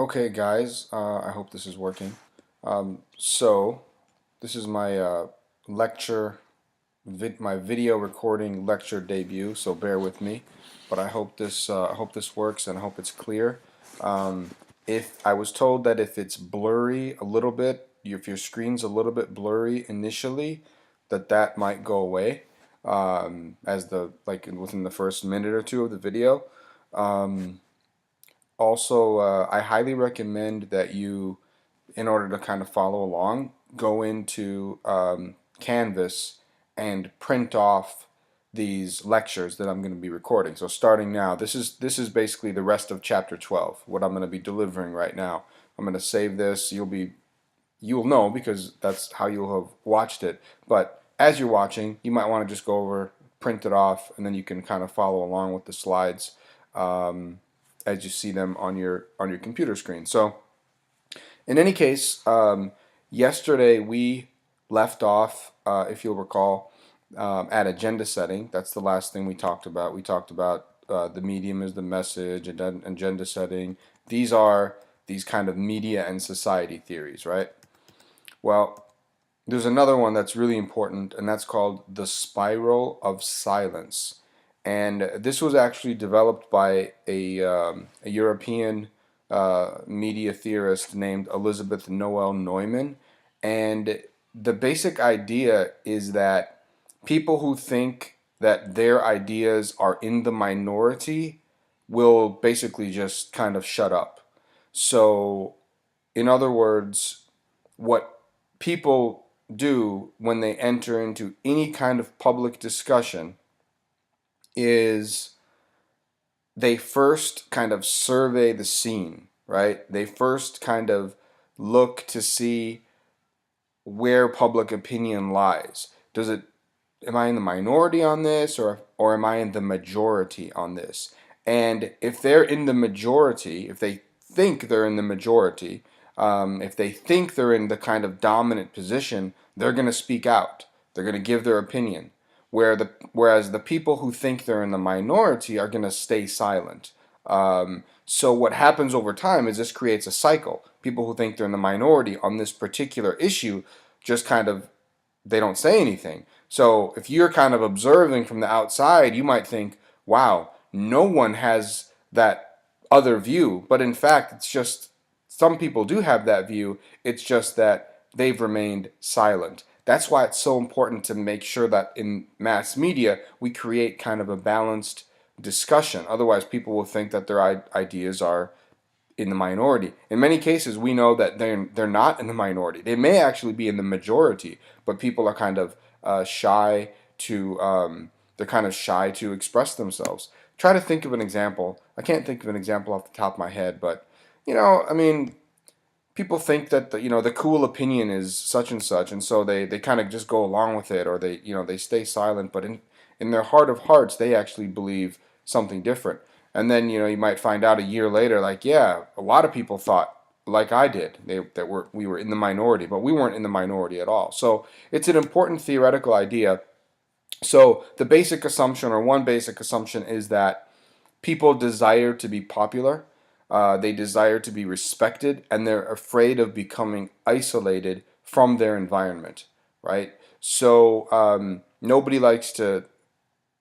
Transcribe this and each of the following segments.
Okay, guys, I hope this is working. So, this is my lecture, my video recording lecture debut. So bear with me, but I hope this works and I hope it's clear. Um, if I was told that if it's blurry a little bit, if your screen's a little bit blurry initially, that might go away as within the first minute or two of the video. Um, Also, I highly recommend that you, in order to kind of follow along, go into Canvas and print off these lectures that I'm going to be recording. So starting now, this is basically the rest of chapter 12, what I'm going to be delivering right now. I'm going to save this. You'll know because that's how you'll have watched it. But as you're watching, you might want to just go over, print it off, and then you can kind of follow along with the slides as you see them on your computer screen. So in any case, yesterday we left off, if you'll recall, at agenda setting. That's the last thing we talked about. We talked about the medium is the message, and then agenda setting. These are these kind of media and society theories, right? Well, there's another one that's really important, and that's called the spiral of silence. And this was actually developed by a European media theorist named Elizabeth Noel Neumann. And the basic idea is that people who think that their ideas are in the minority will basically just kind of shut up. So, in other words, what people do when they enter into any kind of public discussion is they first kind of survey the scene, right? They first kind of look to see where public opinion lies. Am I in the minority on this, or am I in the majority on this? And if they're in the majority, if they think they're in the majority, if they think they're in the kind of dominant position, they're going to speak out. They're going to give their opinion. Whereas the people who think they're in the minority are going to stay silent. So what happens over time is this creates a cycle. People who think they're in the minority on this particular issue just kind of they don't say anything. So if you're kind of observing from the outside, you might think, wow, no one has that other view. But in fact, it's just some people do have that view. It's just that they've remained silent. That's why it's so important to make sure that in mass media we create kind of a balanced discussion. Otherwise, people will think that their ideas are in the minority. In many cases, we know that they're not in the minority. They may actually be in the majority, but people are kind of shy to they're kind of shy to express themselves. Try to think of an example. I can't think of an example off the top of my head, but I mean, people think that the cool opinion is such and such, and so they kind of just go along with it, or they stay silent, but in their heart of hearts, they actually believe something different. And then you might find out a year later, like, yeah, a lot of people thought like I did. We were in the minority, but we weren't in the minority at all. So it's an important theoretical idea. So the basic assumption, or one basic assumption, is that people desire to be popular, they desire to be respected, and they're afraid of becoming isolated from their environment, right? So nobody likes to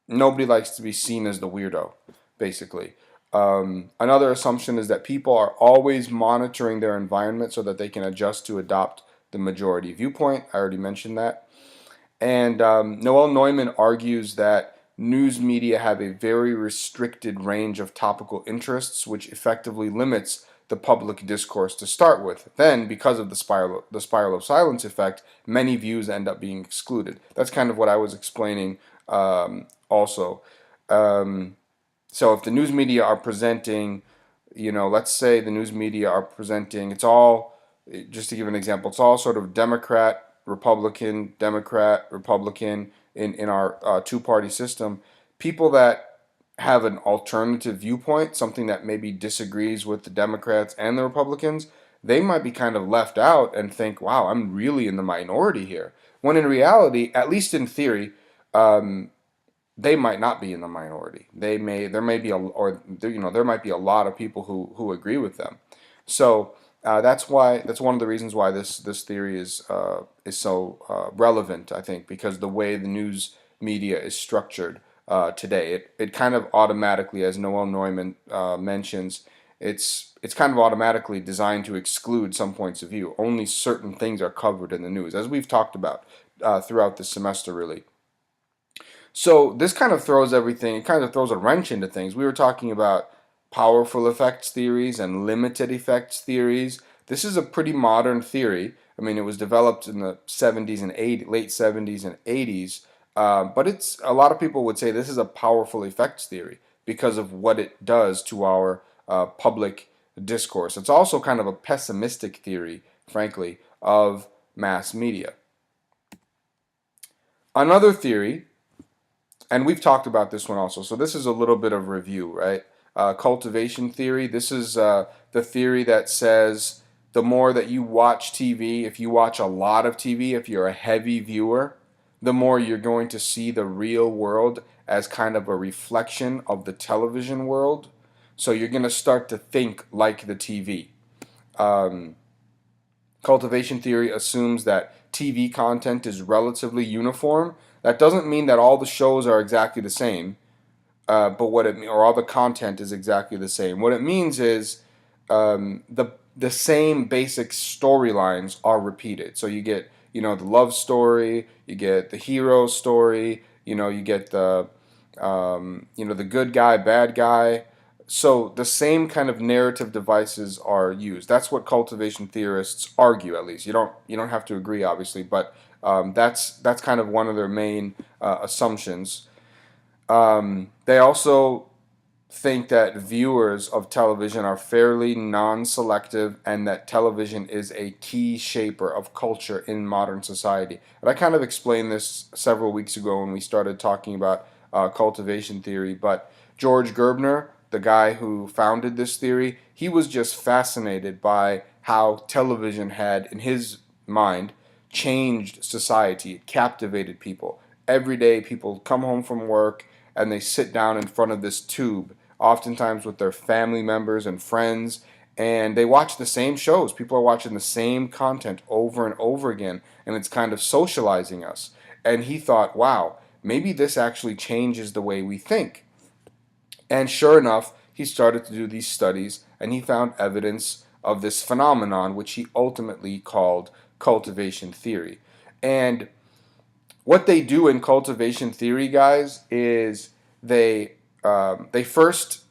be seen as the weirdo, basically. Another assumption is that people are always monitoring their environment so that they can adjust to adopt the majority viewpoint. I already mentioned that. And Noel Neumann argues that news media have a very restricted range of topical interests, which effectively limits the public discourse to start with. Then, because of the spiral of silence effect, many views end up being excluded. That's kind of what I was explaining also. So if the news media are presenting, let's say the news media are presenting, it's all, just to give an example, it's all sort of Democrat, Republican in our two-party system. People that have an alternative viewpoint, something that maybe disagrees with the Democrats and the Republicans, they might be kind of left out and think, wow, I'm really in the minority here. When in reality, at least in theory, they might not be in the minority. There might be a lot of people who agree with them. So that's one of the reasons why this theory is so relevant. I think because the way the news media is structured today, it kind of automatically, as Noel Neumann mentions, it's kind of automatically designed to exclude some points of view. Only certain things are covered in the news, as we've talked about throughout the semester, really. So this kind of throws everything, it kind of throws a wrench into things. We were talking about powerful effects theories and limited effects theories. This is a pretty modern theory. I mean, it was developed in the 70s and 80s, late 70s and 80s, but it's a lot of people would say this is a powerful effects theory because of what it does to our public discourse. It's also kind of a pessimistic theory, frankly, of mass media. Another theory, and we've talked about this one also. So this is a little bit of review, right? Cultivation theory. This is the theory that says the more that you watch TV, if you watch a lot of TV, if you're a heavy viewer, the more you're going to see the real world as kind of a reflection of the television world. So you're going to start to think like the TV. Um, Cultivation theory assumes that TV content is relatively uniform. That doesn't mean that all the shows are exactly the same, but or all the content is exactly the same. What it means is the same basic storylines are repeated. So you get the love story, you get the hero story, you get the good guy, bad guy. So the same kind of narrative devices are used. That's what cultivation theorists argue, at least. You don't have to agree, obviously, but that's kind of one of their main assumptions. They also think that viewers of television are fairly non-selective and that television is a key shaper of culture in modern society. And I kind of explained this several weeks ago when we started talking about cultivation theory, but George Gerbner, the guy who founded this theory, he was just fascinated by how television had, in his mind, changed society. It captivated people. Every day people come home from work and they sit down in front of this tube, oftentimes with their family members and friends, and they watch the same shows. People are watching the same content over and over again, and it's kind of socializing us. And he thought, wow, maybe this actually changes the way we think. And sure enough, he started to do these studies, and he found evidence of this phenomenon, which he ultimately called cultivation theory. And what they do in cultivation theory, guys, is they first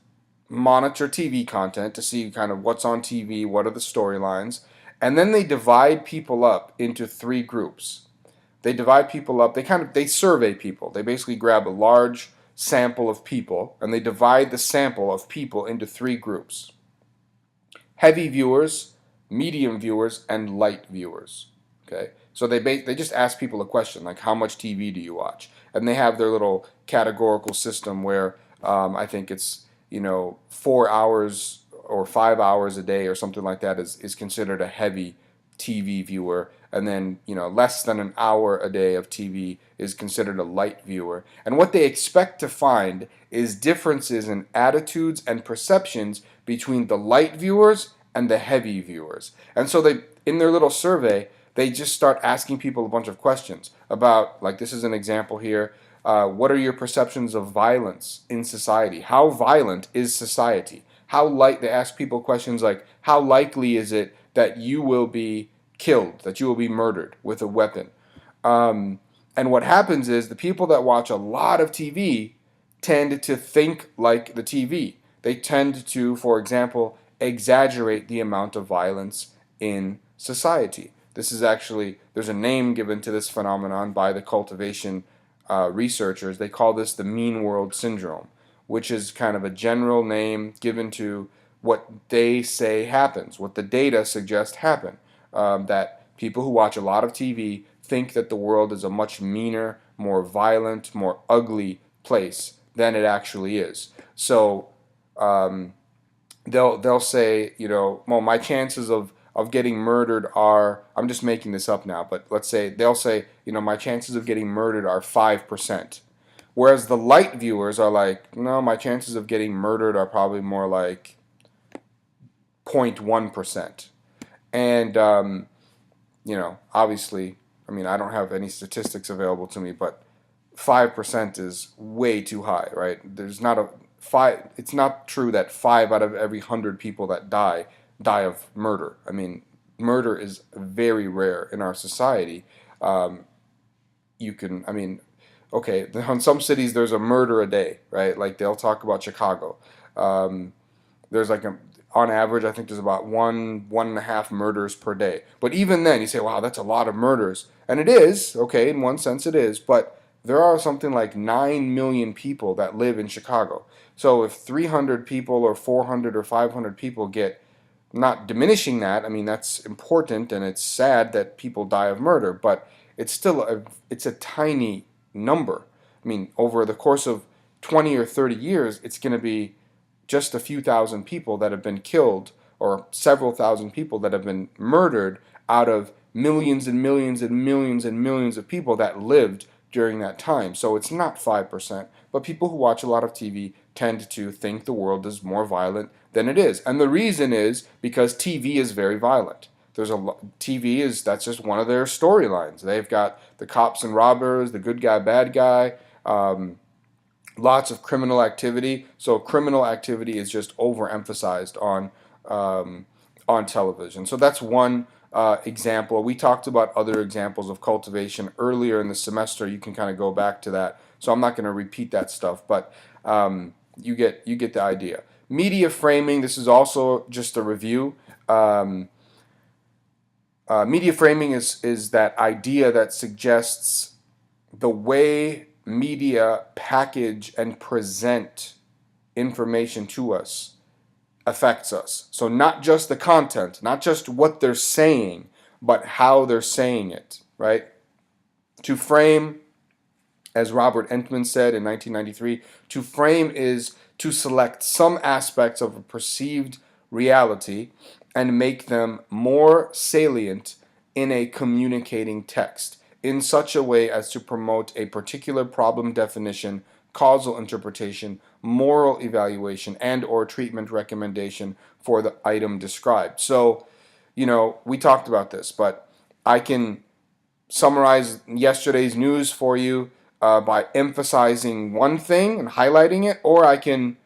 monitor TV content to see kind of what's on TV, what are the storylines, and then they divide people up into three groups. They divide people up. They survey people. They basically grab a large sample of people and they divide the sample of people into three groups: heavy viewers, medium viewers, and light viewers. Okay, so they just ask people a question like, how much TV do you watch? And they have their little categorical system where I think it's 4 hours or 5 hours a day or something like that is considered a heavy TV viewer, and then less than an hour a day of TV is considered a light viewer. And what they expect to find is differences in attitudes and perceptions between the light viewers and the heavy viewers. And so they, in their little survey, they just start asking people a bunch of questions about, like, this is an example here. What are your perceptions of violence in society? How violent is society? They ask people questions like, how likely is it that you will be killed, that you will be murdered with a weapon? And what happens is the people that watch a lot of TV tend to think like the TV. They tend to, for example, exaggerate the amount of violence in society. This is actually, there's a name given to this phenomenon by the cultivation researchers. They call this the mean world syndrome, which is kind of a general name given to what they say happens, what the data suggest happen. That people who watch a lot of TV think that the world is a much meaner, more violent, more ugly place than it actually is. So they'll say, well, my chances of getting murdered are, I'm just making this up now, but let's say they'll say, my chances of getting murdered are 5%. Whereas the light viewers are like, no, my chances of getting murdered are probably more like 0.1%. And, you know, obviously, I mean, I don't have any statistics available to me, but 5% is way too high, right? There's not a five. It's not true that 5 out of every 100 people that die of murder. I mean, murder is very rare in our society. Um, you can, I mean, okay, in some cities there's a murder a day, right? Like they'll talk about Chicago. Um, there's like on average, I think there's about one and a half murders per day. But even then, you say, wow, that's a lot of murders. And it is, okay, in one sense it is, but there are something like 9 million people that live in Chicago. So if 300 people or 400 or 500 people get, not diminishing that, I mean, that's important and it's sad that people die of murder, but it's a tiny number. I mean, over the course of 20 or 30 years, it's going to be just a few thousand people that have been killed, or several thousand people that have been murdered out of millions and millions and millions and millions of people that lived during that time. So it's not 5%, but people who watch a lot of TV tend to think the world is more violent than it is. And the reason is because TV is very violent. TV is, that's just one of their storylines. They've got the cops and robbers, the good guy, bad guy, lots of criminal activity. So criminal activity is just overemphasized on television. So that's one example. We talked about other examples of cultivation earlier in the semester. You can kind of go back to that. So I'm not going to repeat that stuff, but you get the idea. Media framing. This is also just a review. Media framing is that idea that suggests the way media package and present information to us affects us. So not just the content, not just what they're saying, but how they're saying it, right? To frame, as Robert Entman said in 1993, to frame is to select some aspects of a perceived reality and make them more salient in a communicating text in such a way as to promote a particular problem definition, causal interpretation, moral evaluation, and or treatment recommendation for the item described. So, you know, we talked about this, but I can summarize yesterday's news for you by emphasizing one thing and highlighting it, or I can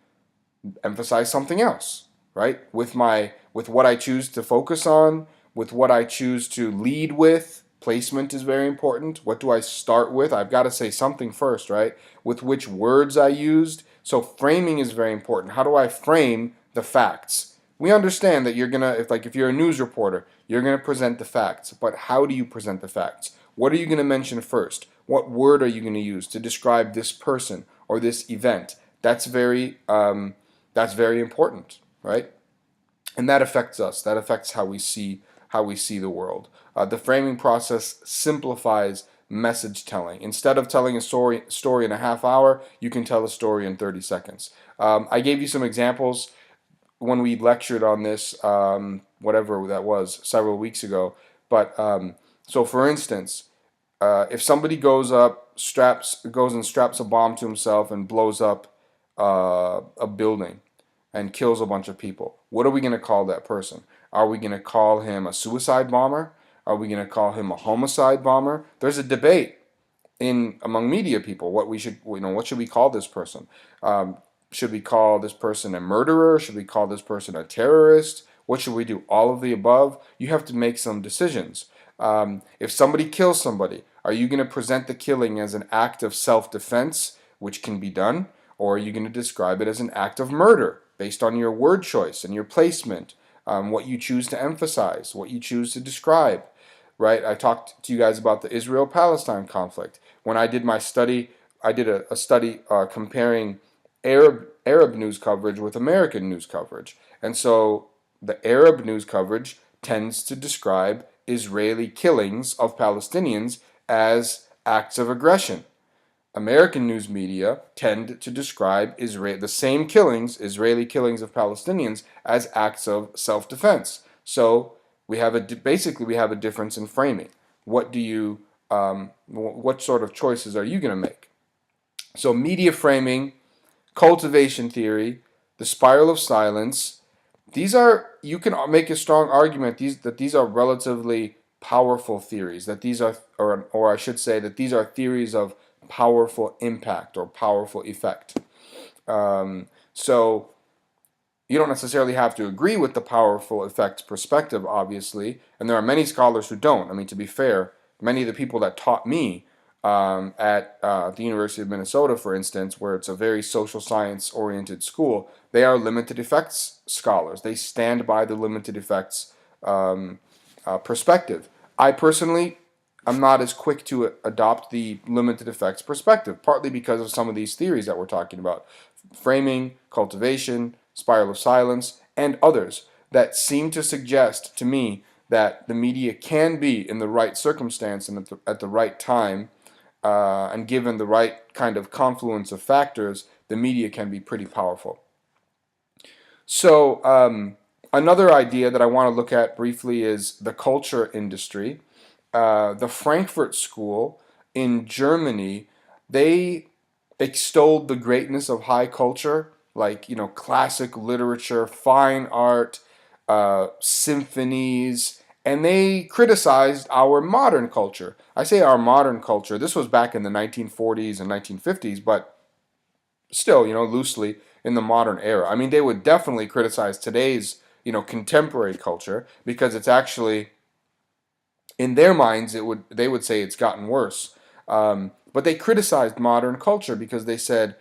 emphasize something else, right? With what I choose to focus on, with what I choose to lead with. Placement is very important. What do I start with? I've got to say something first, right? With which words I used. So framing is very important. How do I frame the facts? We understand that you're gonna, if you're a news reporter, you're gonna present the facts. But how do you present the facts? What are you gonna mention first? What word are you gonna use to describe this person or this event? That's very important, right? And that affects us. That affects how we see the world. The framing process simplifies message telling. Instead of telling a story in a half hour, you can tell a story in 30 seconds. I gave you some examples when we lectured on this, whatever that was, several weeks ago. But so, for instance, if somebody goes and straps a bomb to himself and blows up a building and kills a bunch of people, what are we going to call that person? Are we going to call him a suicide bomber? Are we going to call him a homicide bomber? There's a debate among media people what should we call this person? Should we call this person a murderer? Should we call this person a terrorist? What should we do? All of the above? You have to make some decisions. If somebody kills somebody, are you going to present the killing as an act of self-defense, which can be done, or are you going to describe it as an act of murder based on your word choice and your placement? What you choose to emphasize, what you choose to describe, right? I talked to you guys about the Israel-Palestine conflict. When I did my study, I did a study comparing Arab news coverage with American news coverage. And so the Arab news coverage tends to describe Israeli killings of Palestinians as acts of aggression. American news media tend to describe the same killings, Israeli killings of Palestinians, as acts of self-defense. So we have a difference in framing. What sort of choices are you going to make? So media framing, cultivation theory, the spiral of silence, you can make a strong argument that these are relatively powerful theories, that these are, or I should say that these are theories of powerful impact or powerful effect. So you don't necessarily have to agree with the powerful effects perspective, obviously, and there are many scholars who don't. I mean, to be fair, many of the people that taught me at the University of Minnesota, for instance, where it's a very social science oriented school, they are limited effects scholars. They stand by the limited effects perspective. I personally, I'm not as quick to adopt the limited effects perspective, partly because of some of these theories that we're talking about: framing, cultivation, spiral of silence, and others that seem to suggest to me that the media can be, in the right circumstance and at the right time, and given the right kind of confluence of factors, the media can be pretty powerful. So another idea that I want to look at briefly is the culture industry. The Frankfurt School in Germany, they extolled the greatness of high culture, like, classic literature, fine art, symphonies, and they criticized our modern culture. I say our modern culture. This was back in the 1940s and 1950s, but still, loosely in the modern era. I mean, they would definitely criticize today's, contemporary culture, because it's actually, in their minds, they would say it's gotten worse. But they criticized modern culture because they said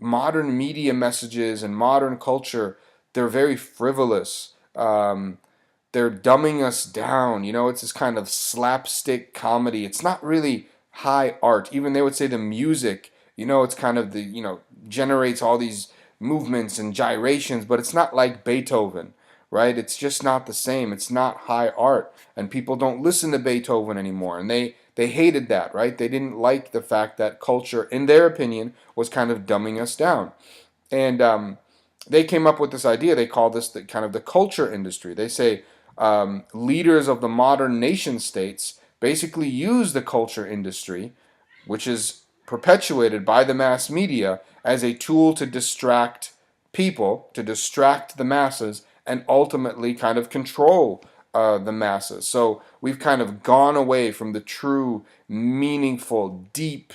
modern media messages and modern culture, they're very frivolous. They're dumbing us down. It's this kind of slapstick comedy. It's not really high art. Even they would say the music, it's kind of generates all these movements and gyrations, but it's not like Beethoven, right? It's just not the same. It's not high art, and people don't listen to Beethoven anymore, and they hated that, right? They didn't like the fact that culture, in their opinion, was kind of dumbing us down. And they came up with this idea. They call this the culture industry. They say leaders of the modern nation states basically use the culture industry, which is perpetuated by the mass media, as a tool to distract people, to distract the masses, and ultimately kind of control the masses. So we've kind of gone away from the true, meaningful, deep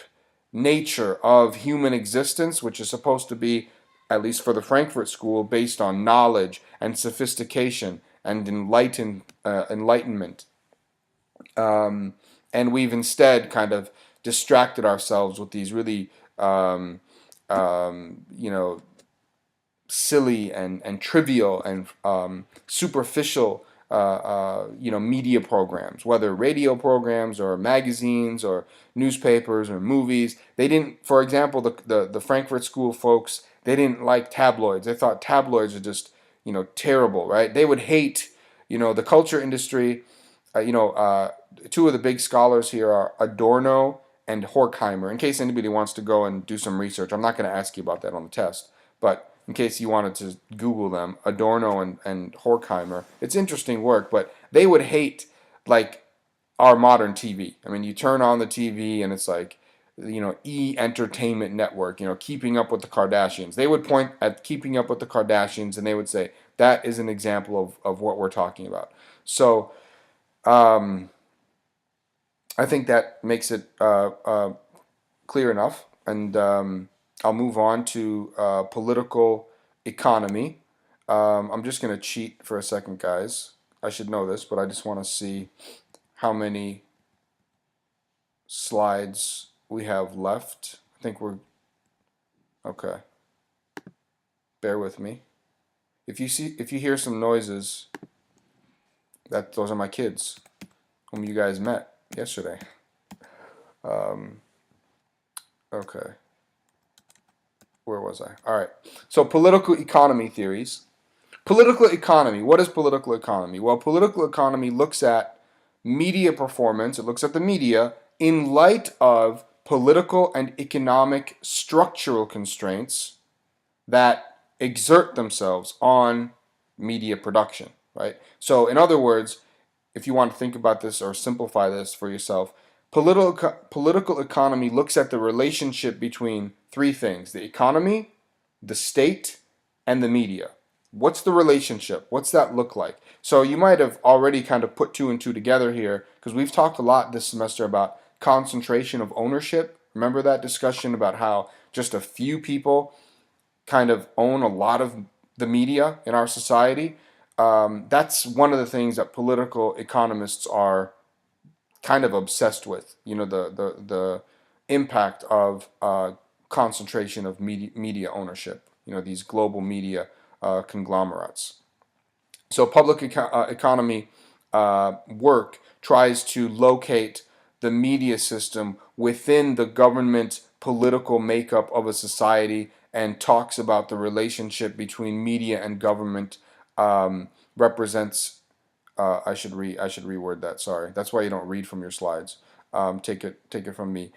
nature of human existence, which is supposed to be, at least for the Frankfurt School, based on knowledge and sophistication and enlightenment. And we've instead kind of distracted ourselves with these really, you know, silly and trivial and superficial, media programs, whether radio programs or magazines or newspapers or movies. They didn't, for example, the Frankfurt School folks, they didn't like tabloids. They thought tabloids are just, terrible, right? They would hate, the culture industry. Two of the big scholars here are Adorno and Horkheimer. In case anybody wants to go and do some research, I'm not going to ask you about that on the test, but in case you wanted to Google them, Adorno and Horkheimer, it's interesting work, but they would hate, like, our modern TV. I mean, you turn on the TV and it's like, Entertainment Network, Keeping Up with the Kardashians. They would point at Keeping Up with the Kardashians and they would say, that is an example of what we're talking about. So, I think that makes it clear enough, and I'll move on to political economy. I'm just going to cheat for a second, guys. I should know this, but I just want to see how many slides we have left. I think we're okay. Bear with me. If you hear some noises, those are my kids, whom you guys met yesterday. Okay. Where was I? All right. So political economy theories. Political economy. What is political economy? Well, political economy looks at media performance. It looks at the media in light of political and economic structural constraints that exert themselves on media production, right? So in other words, if you want to think about this or simplify this for yourself, political economy looks at the relationship between three things: the economy, the state, and the media. What's the relationship? What's that look like? So you might have already kind of put two and two together here, because we've talked a lot this semester about concentration of ownership. Remember that discussion about how just a few people kind of own a lot of the media in our society? That's one of the things that political economists are kind of obsessed with. You know, the impact of concentration of media ownership. You know, these global media conglomerates. So economy work tries to locate the media system within the government political makeup of a society and talks about the relationship between media and government. Represents I should reword that. Sorry, that's why you don't read from your slides. Take it from me.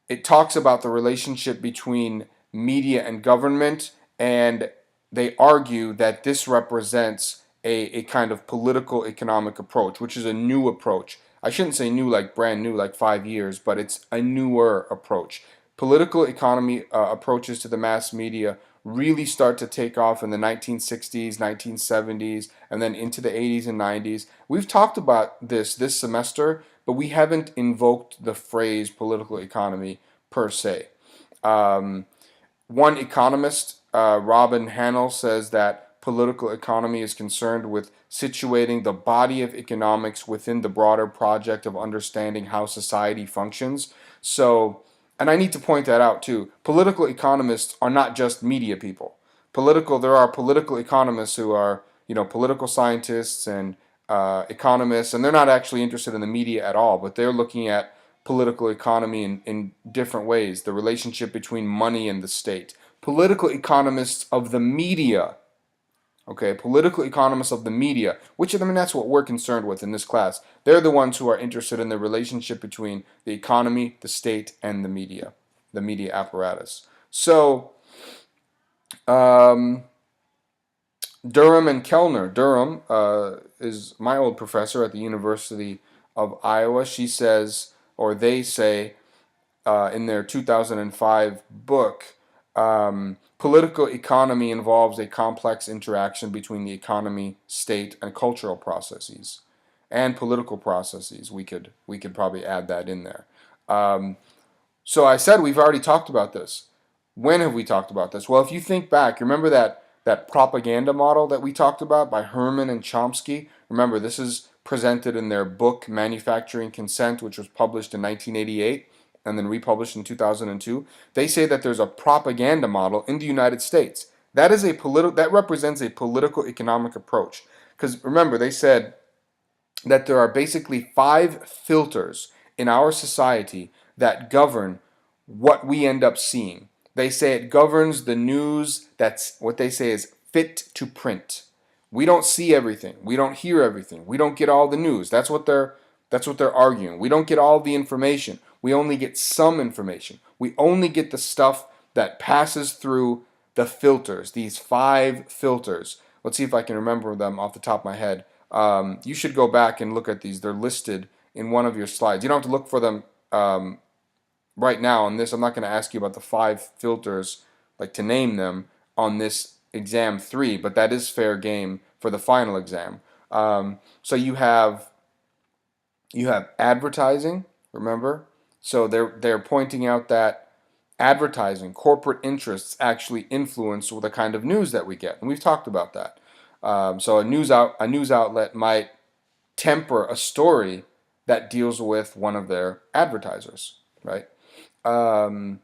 It talks about the relationship between media and government, and they argue that this represents a kind of political economic approach, which is a new approach. I shouldn't say new like brand new, like 5 years, but it's a newer approach. Political economy approaches to the mass media really start to take off in the 1960s, 1970s, and then into the 80s and 90s. We've talked about this semester, but we haven't invoked the phrase political economy per se. Um, One economist, Robin Hanel, says that political economy is concerned with situating the body of economics within the broader project of understanding how society functions. So, and I need to point that out too. Political economists are not just media people. There are political economists who are, you know, political scientists and economists, and they're not actually interested in the media at all, but they're looking at political economy in different ways, the relationship between money and the state. Political economists of the media, okay, political economists of the media, which I mean that's what we're concerned with in this class. They're the ones who are interested in the relationship between the economy, the state, and the media apparatus. So, um, Durham and Kellner. Durham is my old professor at the University of Iowa. She says, or they say, in their 2005 book, political economy involves a complex interaction between the economy, state, and cultural processes, and political processes. We could probably add that in there. Um, so I said we've already talked about this. When have we talked about this? Well, if you think back, remember that propaganda model that we talked about by Herman and Chomsky? Remember, this is presented in their book Manufacturing Consent, which was published in 1988 and then republished in 2002. They say that there's a propaganda model in the United States. That represents a political economic approach. Because remember, they said that there are basically 5 filters in our society that govern what we end up seeing. They say it governs the news that's what they say is fit to print. We don't see everything. We don't hear everything. We don't get all the news. That's what they're arguing. We don't get all the information. We only get some information. We only get the stuff that passes through the filters, these 5 filters. Let's see if I can remember them off the top of my head. You should go back and look at these. They're listed in one of your slides. You don't have to look for them right now on this. I'm not going to ask you about the 5 filters, like to name them on this exam 3, but that is fair game for the final exam. So you have advertising, remember? So they're pointing out that advertising, corporate interests actually influence the kind of news that we get, and we've talked about that. So a news outlet might temper a story that deals with one of their advertisers, right? Um,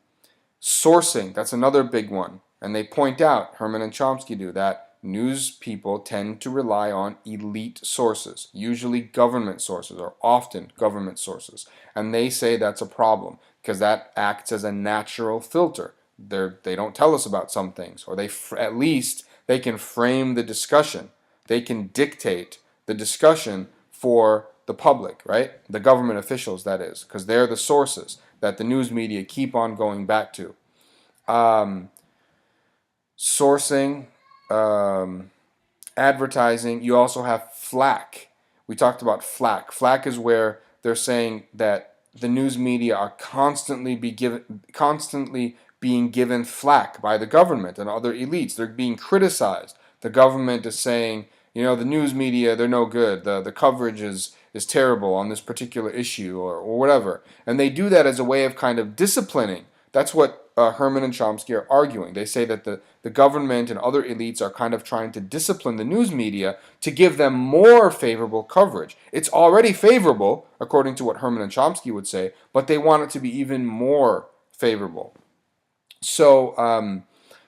Sourcing, that's another big one. And they point out, Herman and Chomsky do, that news people tend to rely on elite sources, usually government sources, or often government sources. And they say that's a problem because that acts as a natural filter. They don't tell us about some things, or at least they can frame the discussion. They can dictate the discussion for the public, right? The government officials, that is, because they're the sources that the news media keep on going back to. Um, Sourcing, um, advertising. You also have flack. We talked about flack. Flack is where they're saying that the news media are constantly being given flack by the government and other elites. They're being criticized. The government is saying, the news media, they're no good. The coverage is terrible on this particular issue or whatever. And they do that as a way of kind of disciplining. That's what Herman and Chomsky are arguing. They say that the government and other elites are kind of trying to discipline the news media to give them more favorable coverage. It's already favorable, according to what Herman and Chomsky would say, but they want it to be even more favorable. So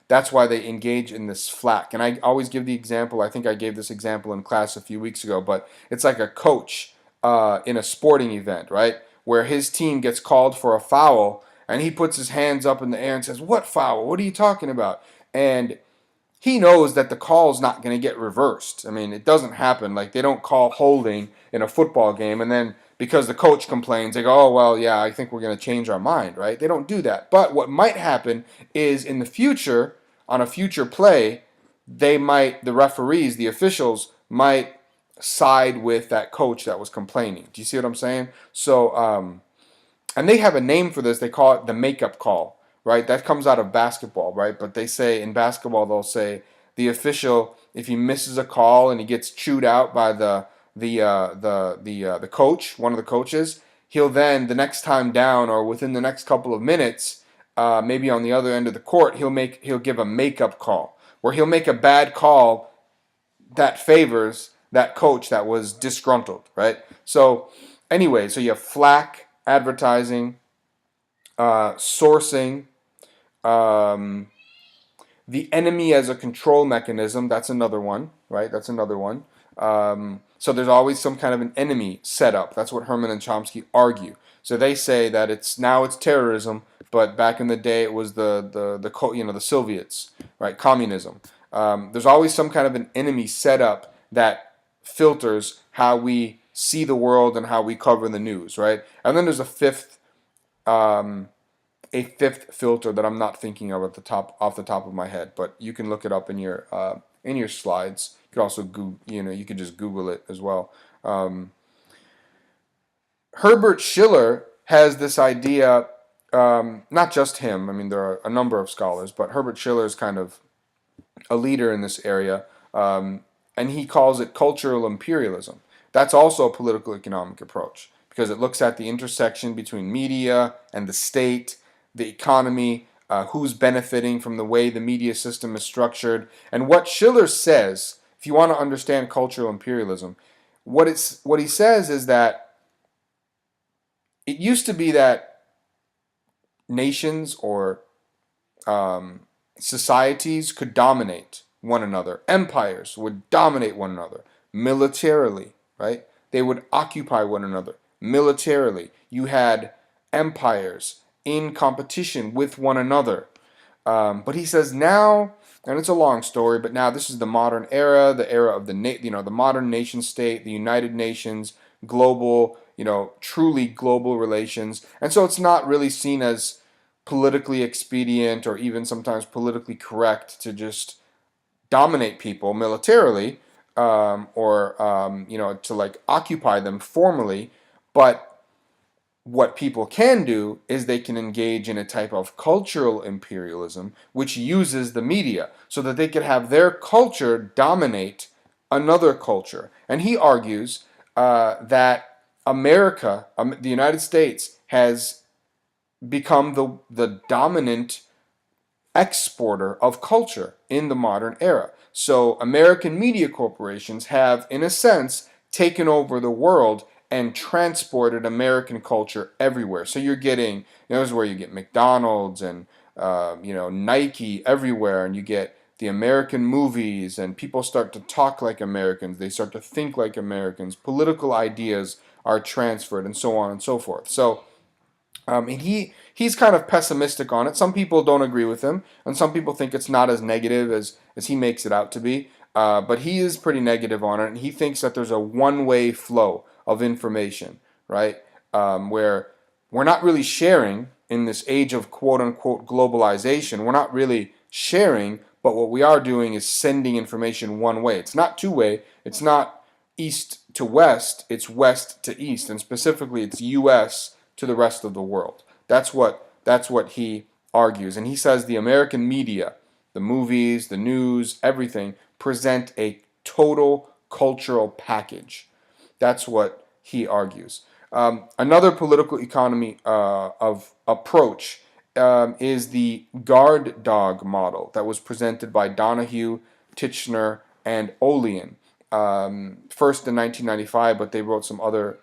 that's why they engage in this flack. And I always give the example, I think I gave this example in class a few weeks ago, but it's like a coach in a sporting event, right? Where his team gets called for a foul, and he puts his hands up in the air and says, "What foul? What are you talking about?" And he knows that the call's not going to get reversed. I mean, it doesn't happen. Like, they don't call holding in a football game, and then because the coach complains, they go, "Oh, well, yeah, I think we're going to change our mind," right? They don't do that. But what might happen is in the future, on a future play, the referees, the officials, might side with that coach that was complaining. Do you see what I'm saying? So, and they have a name for this. They call it the makeup call, right? That comes out of basketball, right? But they say in basketball, they'll say the official, if he misses a call and he gets chewed out by the coach, one of the coaches, he'll then the next time down or within the next couple of minutes, maybe on the other end of the court, he'll give a makeup call where he'll make a bad call that favors that coach that was disgruntled, right? So anyway, so you have flack, advertising, sourcing, the enemy as a control mechanism. That's another one, right? That's another one. So there's always some kind of an enemy set up. That's what Herman and Chomsky argue. So they say that it's terrorism, but back in the day it was the Soviets, right? Communism. There's always some kind of an enemy set up that filters how we see the world and how we cover the news, right? And then there's a fifth filter that I'm not thinking of off the top of my head, but you can look it up in your slides. You could also you could just Google it as well. Herbert Schiller has this idea, not just him. I mean, there are a number of scholars, but Herbert Schiller is kind of a leader in this area, and he calls it cultural imperialism. That's also a political economic approach because it looks at the intersection between media and the state, the economy, who's benefiting from the way the media system is structured. And what Schiller says, if you want to understand cultural imperialism, what he says is that it used to be that nations or societies could dominate one another. Empires would dominate one another militarily, right? They would occupy one another militarily. You had empires in competition with one another. But he says now, and it's a long story, but now this is the modern era, the era of the modern nation state, the United Nations, global, truly global relations. And so it's not really seen as politically expedient or even sometimes politically correct to just dominate people militarily, or to like occupy them formally. But what people can do is they can engage in a type of cultural imperialism which uses the media so that they could have their culture dominate another culture. And he argues that America, the United States, has become the dominant exporter of culture in the modern era. So American media corporations have, in a sense, taken over the world and transported American culture everywhere. So you're getting, this is where you get McDonald's and Nike everywhere, and you get the American movies, and people start to talk like Americans. They start to think like Americans. Political ideas are transferred, and so on and so forth. So and he's kind of pessimistic on it. Some people don't agree with him, and some people think it's not as negative as he makes it out to be. But he is pretty negative on it, and he thinks that there's a one-way flow of information, right? Where we're not really sharing in this age of quote-unquote globalization. We're not really sharing, but what we are doing is sending information one way. It's not two-way. It's not east to west. It's west to east, and specifically it's U.S. to the rest of the world. That's what he argues, and he says the American media, the movies, the news, everything, present a total cultural package. That's what he argues. Another political economy of approach is the guard dog model that was presented by Donahue, Titchener, and Olean. First in 1995, but they wrote some other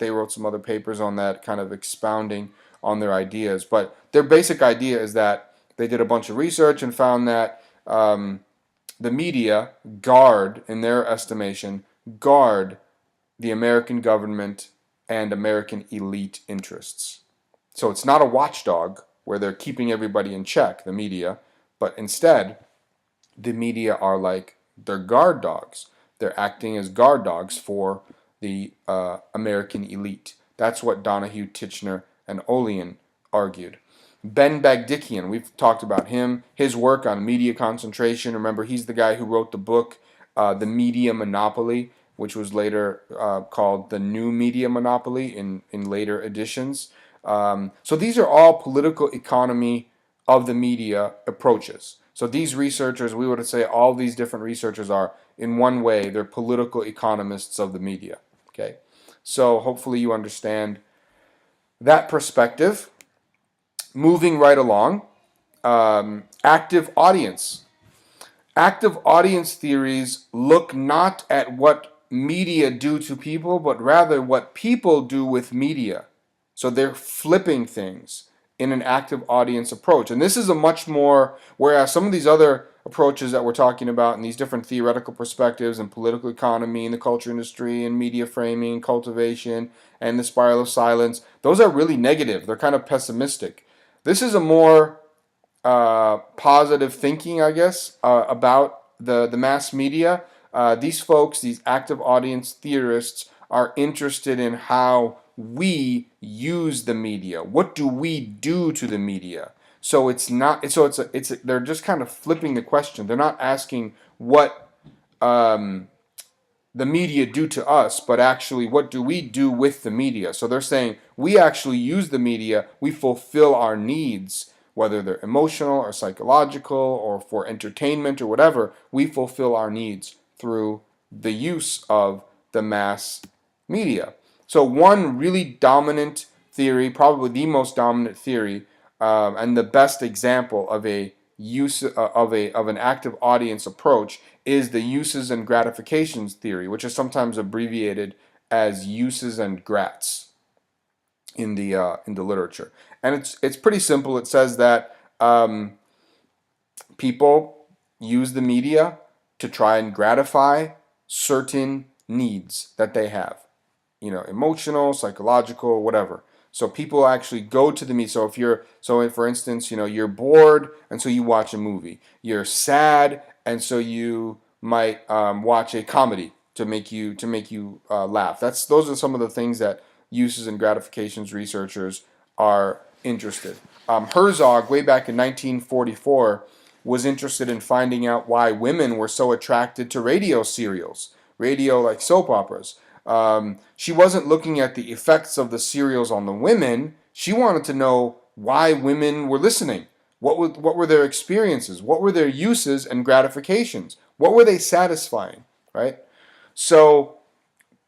papers on that, kind of expounding on their ideas. But their basic idea is that they did a bunch of research and found that the media guard, in their estimation, guard the American government and American elite interests. So it's not a watchdog where they're keeping everybody in check, the media, but instead, the media are like, they're guard dogs. They're acting as guard dogs for the American elite. That's what Donahue, Titchener, and Olean argued. Ben Bagdikian, we've talked about him, his work on media concentration. Remember, he's the guy who wrote the book, The Media Monopoly, which was later called The New Media Monopoly in later editions. So these are all political economy of the media approaches. So these researchers, we would say all these different researchers are, in one way, they're political economists of the media. Okay, so hopefully you understand that perspective. Moving right along, active audience. Active audience theories look not at what media do to people, but rather what people do with media. So they're flipping things in an active audience approach. And this is a much more, whereas some of these other approaches that we're talking about in these different theoretical perspectives in political economy, in the culture industry, in media framing, cultivation, and the spiral of silence, those are really negative. They're kind of pessimistic. This is a more positive thinking, I guess, about the mass media. These folks, these active audience theorists, are interested in how we use the media. What do we do to the media? So it's not. So they're just kind of flipping the question. They're not asking what the media do to us, but actually what do we do with the media? So they're saying we actually use the media. We fulfill our needs, whether they're emotional or psychological or for entertainment or whatever. We fulfill our needs through the use of the mass media. So one really dominant theory, probably the most dominant theory, and the best example of a use of an active audience approach is the uses and gratifications theory, which is sometimes abbreviated as uses and grats in the literature. And it's pretty simple. It says that people use the media to try and gratify certain needs that they have. Emotional, psychological, whatever. So people actually go to the media. So for instance, you're bored, and so you watch a movie. You're sad, and so you might watch a comedy to make you laugh. Those are some of the things that uses and gratifications researchers are interested. Herzog, way back in 1944, was interested in finding out why women were so attracted to radio serials, like soap operas. She wasn't looking at the effects of the serials on the women. She wanted to know why women were listening. What were their experiences? What were their uses and gratifications? What were they satisfying, right? So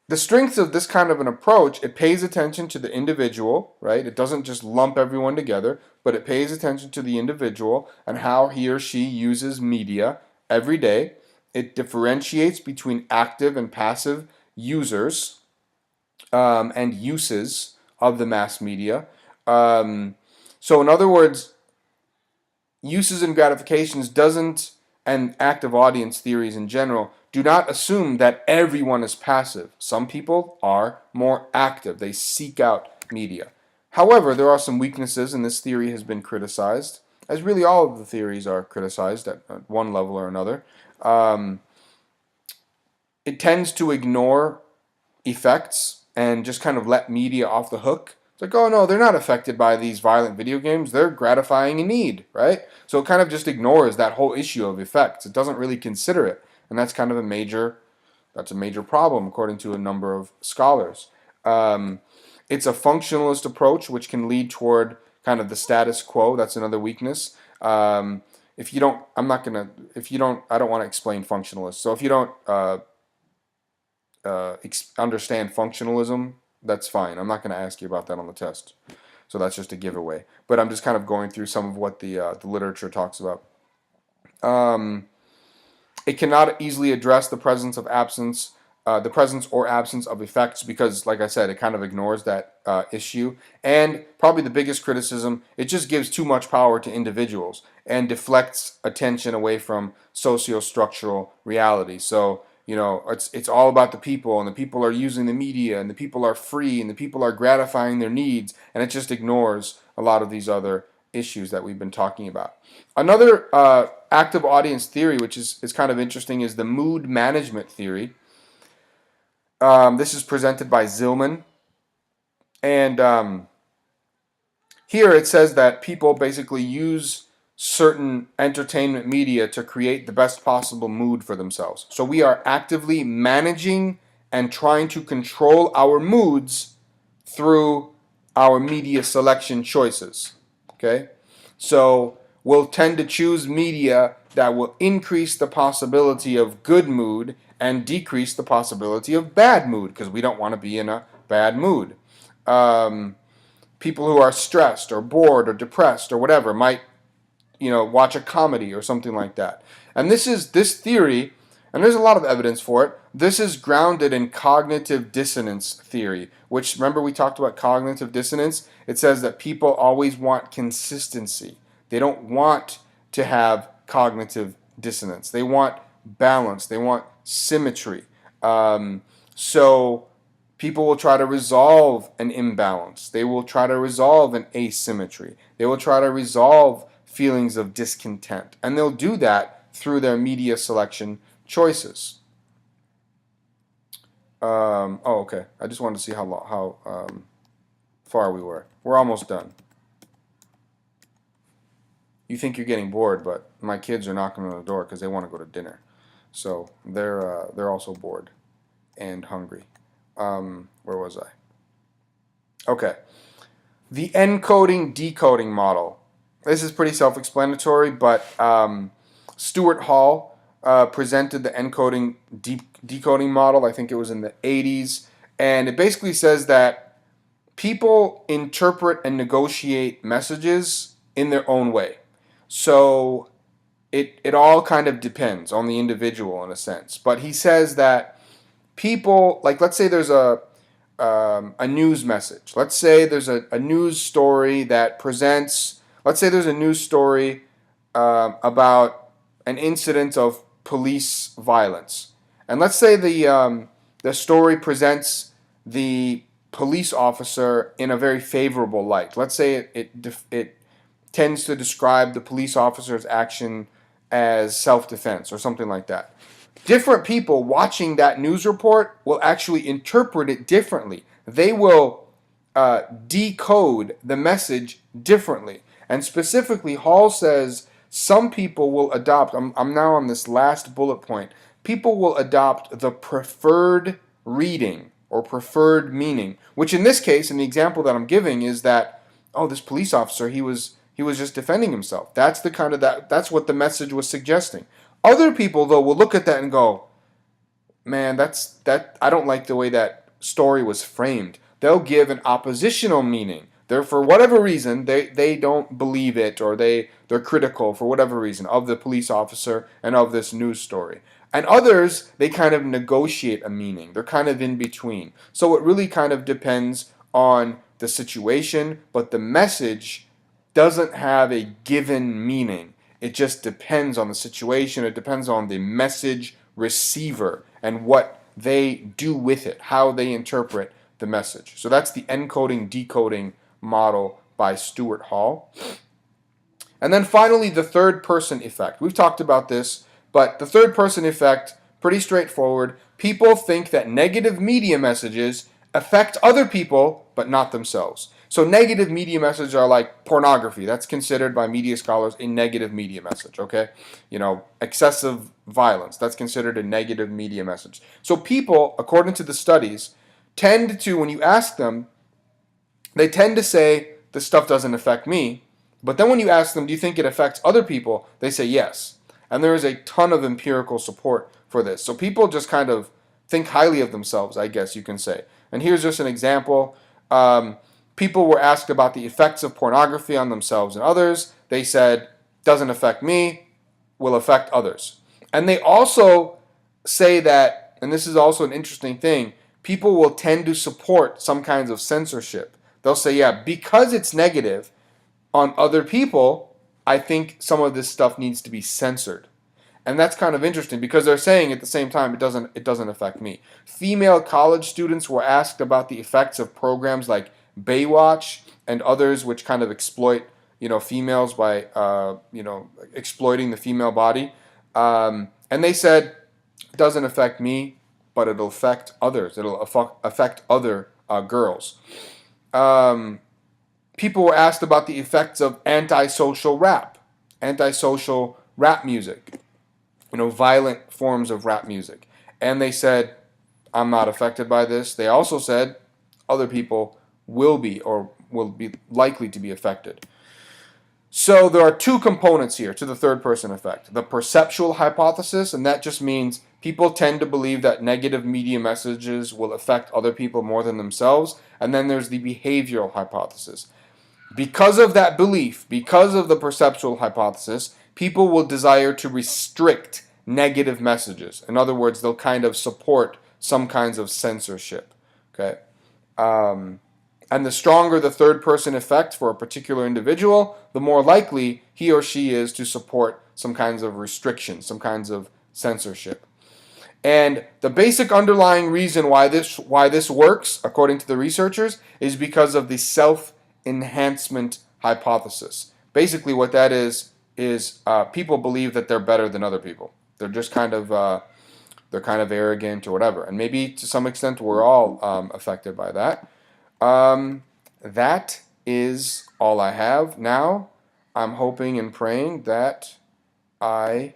the strength of this kind of an approach, it pays attention to the individual, right? It doesn't just lump everyone together, but it pays attention to the individual and how he or she uses media every day. It differentiates between active and passive users and uses of the mass media. So in other words, uses and gratifications and active audience theories in general do not assume that everyone is passive. Some people are more active. They seek out media. However, there are some weaknesses, and this theory has been criticized, as really all of the theories are criticized at one level or another. It tends to ignore effects and just kind of let media off the hook. It's like, oh no, they're not affected by these violent video games. They're gratifying a need, right? So it kind of just ignores that whole issue of effects. It doesn't really consider it. And that's kind of a major problem, according to a number of scholars. It's a functionalist approach, which can lead toward kind of the status quo. That's another weakness. If you don't, I'm not gonna. If you don't, I don't want to explain functionalists. So if you don't understand functionalism, that's fine. I'm not going to ask you about that on the test. So that's just a giveaway. But I'm just kind of going through some of what the literature talks about. It cannot easily address the presence or absence of effects because, like I said, it kind of ignores that issue. And probably the biggest criticism, it just gives too much power to individuals and deflects attention away from socio-structural reality. So, you know, it's all about the people, and the people are using the media, and the people are free, and the people are gratifying their needs, and it just ignores a lot of these other issues that we've been talking about. Another active audience theory, which is kind of interesting, is the mood management theory. This is presented by Zillman. And here it says that people basically use certain entertainment media to create the best possible mood for themselves. So we are actively managing and trying to control our moods through our media selection choices. Okay? So we'll tend to choose media that will increase the possibility of good mood and decrease the possibility of bad mood because we don't want to be in a bad mood. People who are stressed or bored or depressed or whatever might, you know, watch a comedy or something like that. And this theory, and there's a lot of evidence for it. This is grounded in cognitive dissonance theory, which, remember we talked about cognitive dissonance? It says that people always want consistency. They don't want to have cognitive dissonance. They want balance. They want symmetry. So people will try to resolve an imbalance. They will try to resolve an asymmetry. They will try to resolve feelings of discontent. And they'll do that through their media selection choices. Okay. I just wanted to see how far we were. We're almost done. You think you're getting bored, but my kids are knocking on the door because they want to go to dinner. So they're also bored and hungry. Where was I? Okay. The encoding decoding model. This is pretty self-explanatory, but Stuart Hall presented the encoding decoding model. I think it was in the 80s. And it basically says that people interpret and negotiate messages in their own way. So it all kind of depends on the individual in a sense. But he says that people, like let's say there's a news message. Let's say there's a news story that presents, let's say there's a news story about an incident of police violence. And let's say the story presents the police officer in a very favorable light. Let's say it tends to describe the police officer's action as self-defense or something like that. Different people watching that news report will actually interpret it differently. They will decode the message differently. And specifically, Hall says some people will adopt, I'm now on this last bullet point, people will adopt the preferred reading or preferred meaning, which in this case, in the example that I'm giving, is that, oh, this police officer, he was just defending himself. That's the kind of that's what the message was suggesting. Other people, though, will look at that and go, man, I don't like the way that story was framed. They'll give an oppositional meaning. For whatever reason, they don't believe it, or they're critical for whatever reason of the police officer and of this news story. And others, they kind of negotiate a meaning. They're kind of in between. So it really kind of depends on the situation, but the message doesn't have a given meaning. It just depends on the situation. It depends on the message receiver and what they do with it, how they interpret the message. So that's the encoding decoding model by Stuart Hall. And then finally, the third person effect. We've talked about this, but the third person effect, pretty straightforward. People think that negative media messages affect other people, but not themselves. So negative media messages are like pornography. That's considered by media scholars a negative media message, okay? You know, excessive violence, that's considered a negative media message. So people, according to the studies, tend to, when you ask them, they tend to say, this stuff doesn't affect me, But then when you ask them, do you think it affects other people? They say yes. And there is a ton of empirical support for this. So people just kind of think highly of themselves, I guess you can say. And here's just an example. People were asked about the effects of pornography on themselves and others. They said, doesn't affect me, will affect others. And they also say that, and this is also an interesting thing, people will tend to support some kinds of censorship. They'll say, yeah, because it's negative on other people, I think some of this stuff needs to be censored. And that's kind of interesting because they're saying at the same time it doesn't affect me. Female college students were asked about the effects of programs like Baywatch and others which kind of exploit, females by exploiting the female body. And they said it doesn't affect me, but it'll affect others. It'll affect other girls. People were asked about the effects of antisocial rap music, violent forms of rap music. And they said, I'm not affected by this. They also said other people will be likely to be affected. So there are two components here to the third person effect. The perceptual hypothesis, and that just means people tend to believe that negative media messages will affect other people more than themselves. And then there's the behavioral hypothesis. Because of that belief, because of the perceptual hypothesis, people will desire to restrict negative messages. In other words, they'll kind of support some kinds of censorship. Okay? And the stronger the third person effect for a particular individual, the more likely he or she is to support some kinds of restrictions, some kinds of censorship. And the basic underlying reason why this works, according to the researchers, is because of the self-enhancement hypothesis. Basically what that is people believe that they're better than other people. They're just kind of arrogant or whatever. And maybe to some extent we're all affected by that. That is all I have now. I'm hoping and praying that I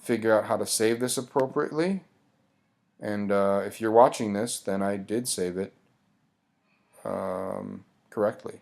figure out how to save this appropriately. And if you're watching this, then I did save it correctly.